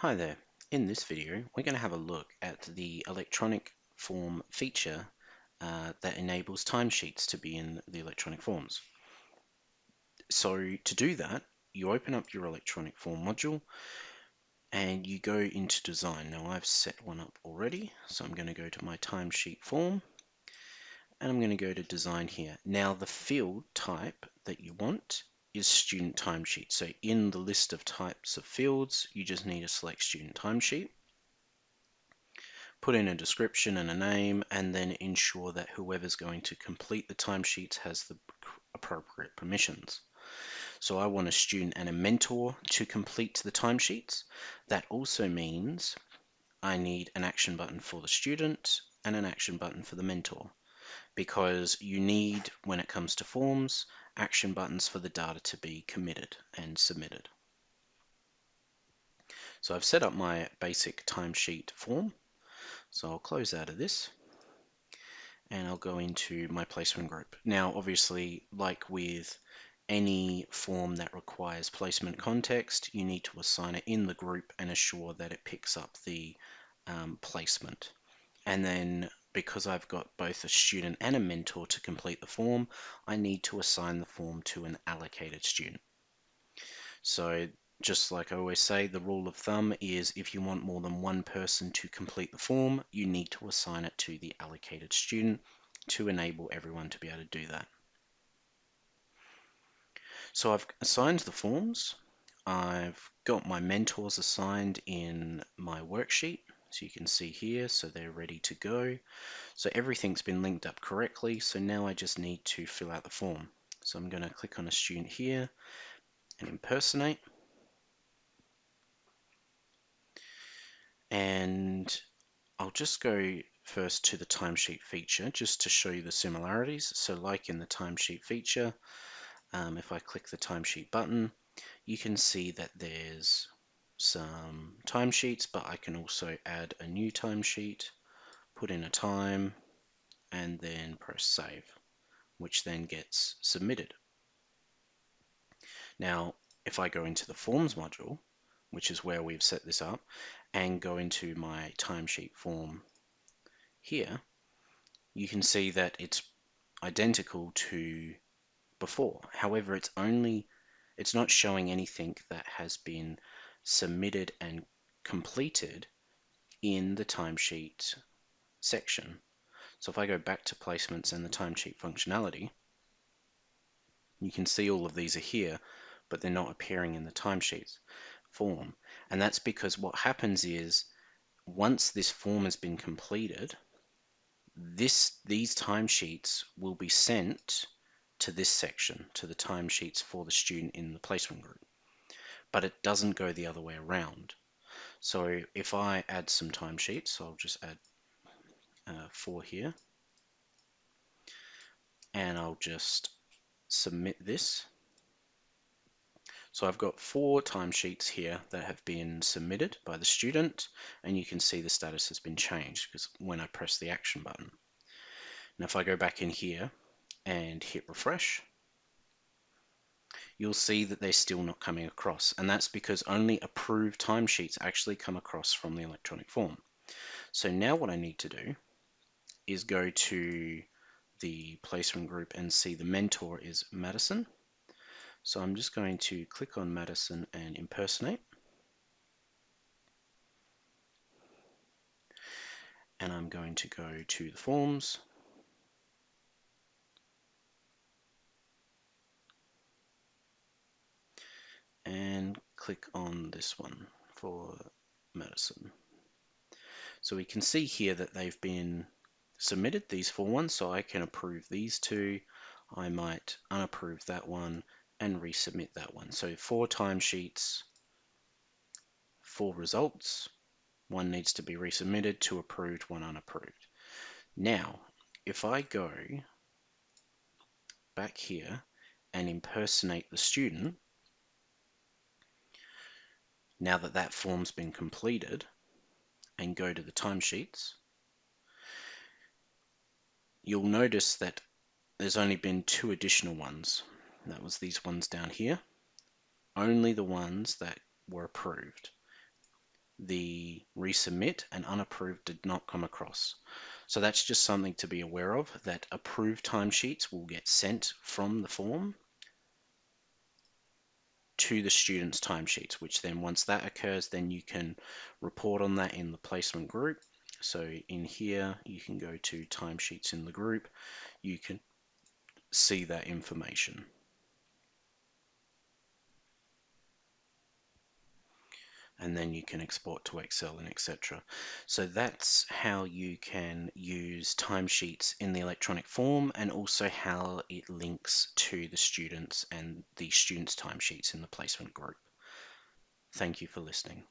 Hi there. In this video, we're going to have a look at the electronic form feature that enables timesheets to be in the electronic forms. So to do that, you open up your electronic form module and you go into design. Now I've set one up already, so I'm going to go to my timesheet form and I'm going to go to design here. Now the field type that you want is student timesheet. So in the list of types of fields, you just need to select student timesheet. Put in a description and a name, and then ensure that whoever's going to complete the timesheets has the appropriate permissions. So I want a student and a mentor to complete the timesheets. That also means I need an action button for the student and an action button for the mentor, because you need, when it comes to forms, action buttons for the data to be committed and submitted. So I've set up my basic timesheet form. So I'll close out of this and I'll go into my placement group. Now, obviously, like with any form that requires placement context, you need to assign it in the group and assure that it picks up the placement. And then because I've got both a student and a mentor to complete the form, I need to assign the form to an allocated student. So just like I always say, the rule of thumb is if you want more than one person to complete the form, you need to assign it to the allocated student to enable everyone to be able to do that. So I've assigned the forms. I've got my mentors assigned in my worksheet. So you can see here, so they're ready to go. So everything's been linked up correctly. So now I just need to fill out the form. So I'm going to click on a student here and impersonate. And I'll just go first to the timesheet feature just to show you the similarities. So like in the timesheet feature, if I click the timesheet button, you can see that there's some timesheets, but I can also add a new timesheet, put in a time, and then press save, which then gets submitted. Now, if I go into the forms module, which is where we've set this up, and go into my timesheet form here, you can see that it's identical to before. However, it's not showing anything that has been submitted and completed in the timesheet section. So if I go back to placements and the timesheet functionality, you can see all of these are here, but they're not appearing in the timesheets form. And that's because what happens is once this form has been completed, these timesheets will be sent to this section, to the timesheets for the student in the placement group. But it doesn't go the other way around. So if I add some timesheets, I'll just add 4 here, and I'll just submit this. So I've got 4 timesheets here that have been submitted by the student, and you can see the status has been changed because when I press the action button. Now if I go back in here and hit refresh, you'll see that they're still not coming across, and that's because only approved timesheets actually come across from the electronic form. So now what I need to do is go to the placement group and see the mentor is Madison. So I'm just going to click on Madison and impersonate. And I'm going to go to the forms. And click on this one for Madison. So we can see here that they've been submitted, these 4 ones, so I can approve these 2. I might unapprove that one and resubmit that one. So 4 timesheets, 4 results. 1 needs to be resubmitted, 2 approved, 1 unapproved. Now, if I go back here and impersonate the student, now that that form's been completed, and go to the timesheets, you'll notice that there's only been 2 additional ones. That was these ones down here. Only the ones that were approved. the resubmit and unapproved did not come across. So that's just something to be aware of, that approved timesheets will get sent from the form to the student's timesheets, which then once that occurs, then you can report on that in the placement group. So in here, you can go to timesheets in the group, you can see that information. And then you can export to Excel and etc. So that's how you can use timesheets in the electronic form, and also how it links to the students and the students' timesheets in the placement group. Thank you for listening.